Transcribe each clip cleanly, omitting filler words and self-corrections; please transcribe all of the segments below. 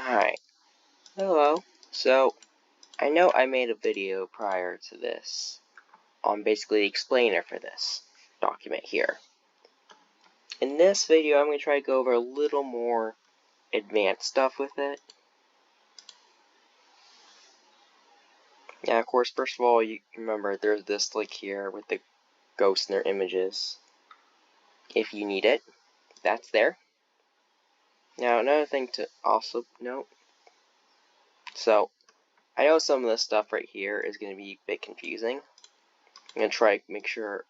Hi. Hello. So, I know I made a video prior to this on basically the explainer for this document here. In this video, I'm going to try to go over a little more advanced stuff with it. Now, of course, first of all, you remember there's this link here with the ghosts and their images. If you need it, that's there. Now, another thing to also note. So, I know some of this stuff right here is going to be a bit confusing. I'm going to try to make sure.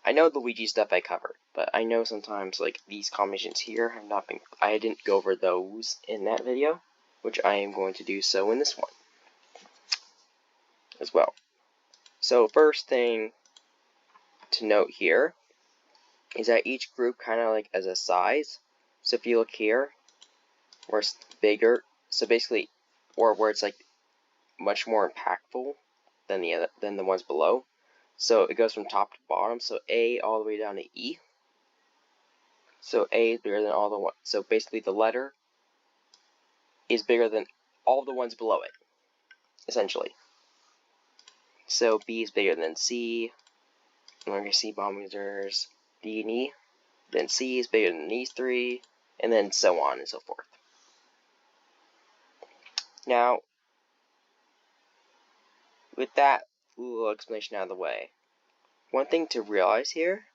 I know the Luigi stuff I covered, but I know sometimes like these combinations here have not been. I didn't go over those in that video, which I am going to do so in this one as well. So first thing to note here is that each group kind of like as a size. So if you look here, where it's bigger, so basically, or where it's like much more impactful than the ones below. So it goes from top to bottom. So A all the way down to E. So A is bigger than all the ones. So basically the letter is bigger than all the ones below it, essentially. So B is bigger than C. And we're going to see bomb users D and E. Then C is bigger than these three. And then so on and so forth. Now, with that little explanation out of the way, one thing to realize here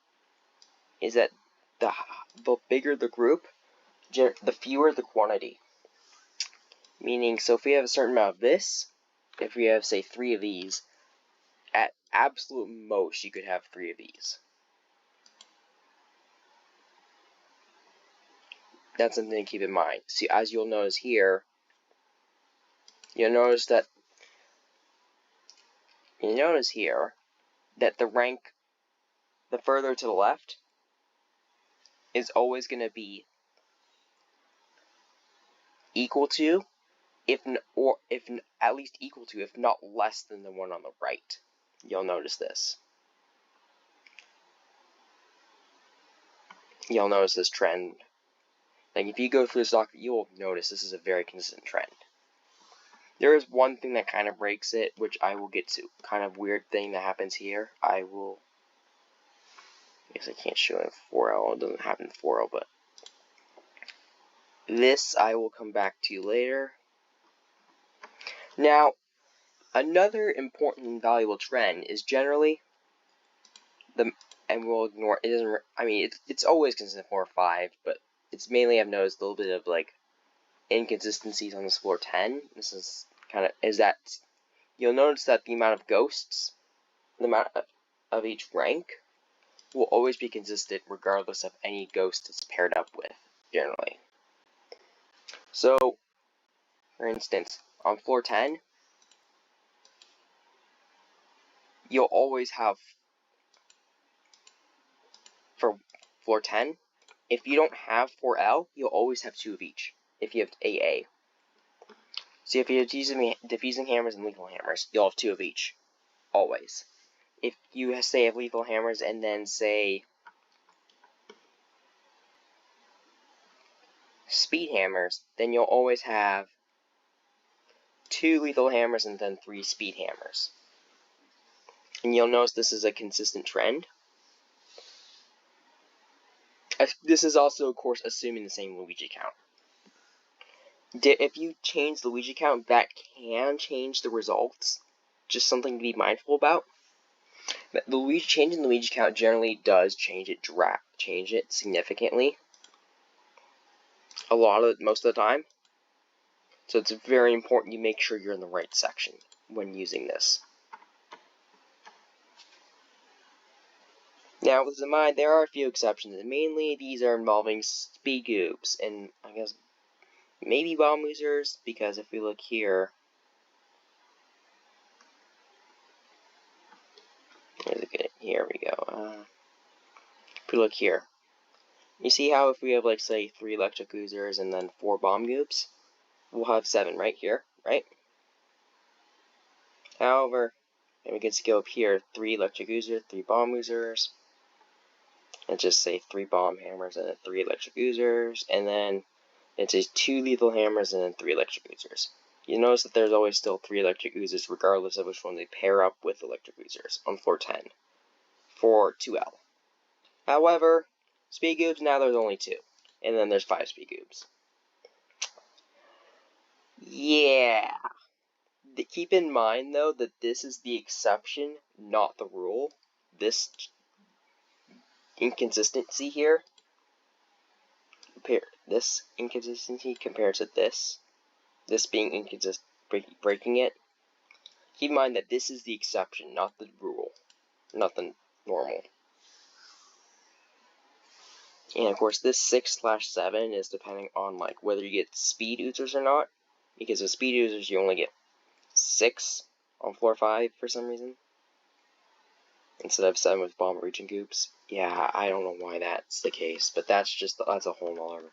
is that the bigger the group, the fewer the quantity. Meaning, so if we have a certain amount of this, if we have, say, 3 of these, at absolute most, you could have 3 of these. That's something to keep in mind. See, as you'll notice here, you'll notice here that the rank, the further to the left, is always going to be equal to, if at least equal to, if not less than the one on the right. You'll notice this. You'll notice this trend. Like if you go through this document, you'll notice this is a very consistent trend. There is one thing that kind of breaks it, which I will get to. Kind of weird thing that happens here. I guess I can't show it in 4L. It doesn't happen in 4L, but this I will come back to later. Now, another important and valuable trend is generally and we'll ignore it. Doesn't. I mean, it's always consistent 4 or 5, but it's mainly I've noticed a little bit of like inconsistencies on this floor 10. This is that you'll notice that the amount of ghosts, the amount of each rank, will always be consistent regardless of any ghost it's paired up with, generally. So, for instance, on floor 10, you'll always have, for floor 10, if you don't have 4L, you'll always have 2 of each, if you have AA. So if you have diffusing hammers and lethal hammers, you'll have 2 of each, always. If you say have lethal hammers and then say speed hammers, then you'll always have 2 lethal hammers and then 3 speed hammers. And you'll notice this is a consistent trend. This is also, of course, assuming the same Luigi count. If you change the Luigi count, that can change the results. Just something to be mindful about. Changing the Luigi count generally does change it significantly. Most of the time. So it's very important you make sure you're in the right section when using this. Now, with this in mind, there are a few exceptions, and mainly these are involving speed goobs, and I guess maybe bomb users, because if we look here, here we go. If we look here, you see how if we have, like, say, 3 electric oozers and then 4 bomb goobs, we'll have 7 right here, right? However, and we can go up here, 3 electric oozers, 3 bomb oozers, and just say 3 bomb hammers and 3 electric oozers, and then It says 2 lethal hammers and then 3 electric oozers. You notice that there's always still 3 electric oozers regardless of which one they pair up with electric oozers on floor 10 for 2L. However, speed goobs, now there's only 2. And then there's 5 speed goobs. Yeah. Keep in mind, though, that this is the exception, not the rule. This inconsistency here, this inconsistency compared to this being inconsistent, breaking it. Keep in mind that this is the exception, not the rule, not the normal. And of course, this 6/7 is depending on like whether you get speed oozers or not. Because with speed oozers, you only get 6 on floor 5 for some reason, instead of 7 with bomb region goobs. Yeah, I don't know why that's the case, but that's a whole other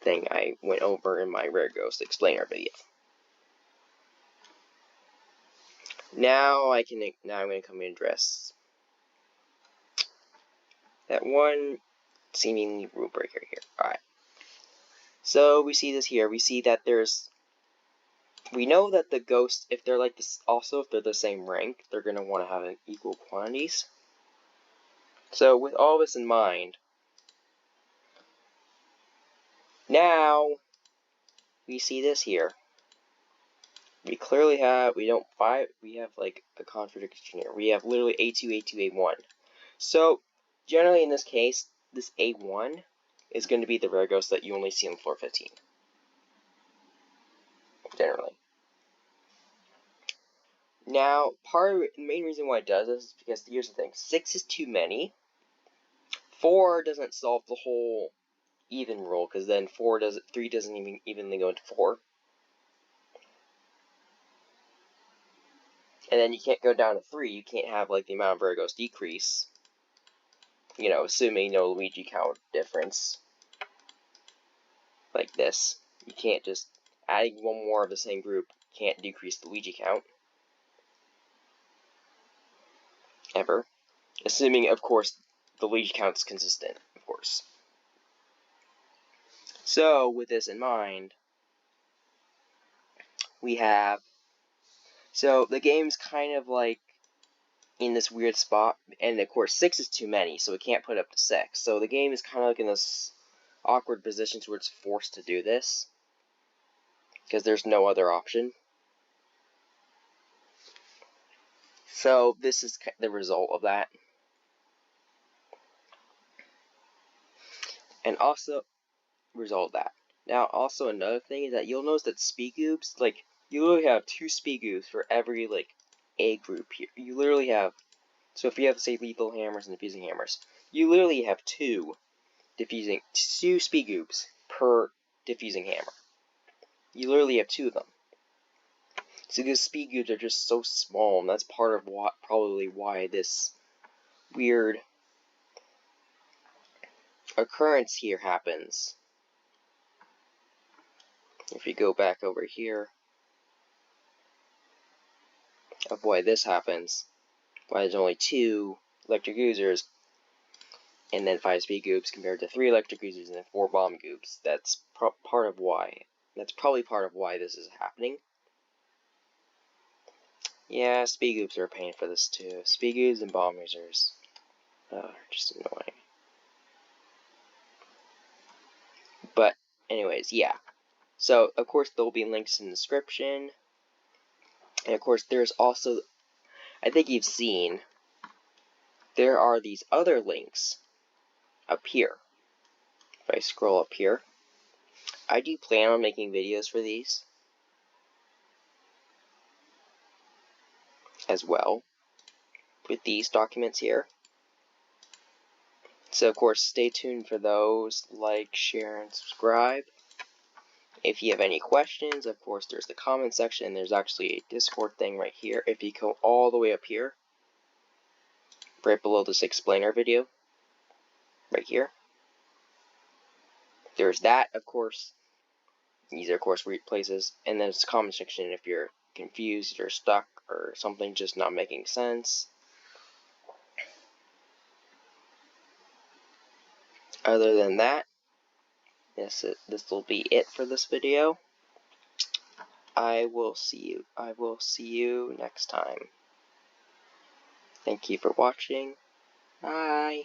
thing I went over in my Rare Ghost Explainer video. Now I'm going to come and address that one seemingly rule breaker here. Alright. So we see this here. We see that we know that the ghosts, if they're like this, also if they're the same rank, they're going to want to have an equal quantities. So with all this in mind, now we see this here. We clearly have, we have like a contradiction here. We have literally A2, A2, A1. So generally in this case, this A1 is going to be the rare ghost that you only see on floor 15. Generally. Now, the main reason why it does this is because here's the thing: 6 is too many. 4 doesn't solve the whole even rule, because then 3 doesn't even evenly go into 4. And then you can't go down to 3. You can't have like the amount of rare ghosts decrease. You know, assuming no Luigi count difference. Like this. You can't just, adding one more of the same group can't decrease the Luigi count. Ever. Assuming, of course, the Luigi count's consistent, of course. So, with this in mind, we have, so the game's kind of like in this weird spot, and of course 6 is too many, so it can't put up to 6. So the game is kind of like in this awkward position where it's forced to do this, because there's no other option. So this is the result of that. And also, Now, also another thing is that you'll notice that speed goobs, like, you literally have 2 speed goobs for every, like, A group here. You literally have, so if you have, say, lethal hammers and diffusing hammers, you literally have 2 speed goobs per diffusing hammer. You literally have 2 of them. So because speed goobs are just so small, and that's part of probably why this weird occurrence here happens. If you go back over here, of why this happens, why there's only 2 electric oozers, and then 5 speed goobs compared to 3 electric oozers and then 4 bomb goobs. That's part of why. That's probably part of why this is happening. Yeah, speed goobs are a pain for this too. Speed goobs and bomb oozers. Just annoying. But, anyways, yeah. So, of course, there will be links in the description. And, of course, there's also, I think you've seen, there are these other links up here. If I scroll up here, I do plan on making videos for these as well, with these documents here. So, of course, stay tuned for those. Like, share, and subscribe. If you have any questions, of course, there's the comment section, and there's actually a Discord thing right here. If you go all the way up here, right below this explainer video, right here, there's that, of course. These are, of course, places. And then there's the comment section if you're confused or stuck or something just not making sense. Other than that, this will be it for this video. I will see you next time. Thank you for watching. Bye.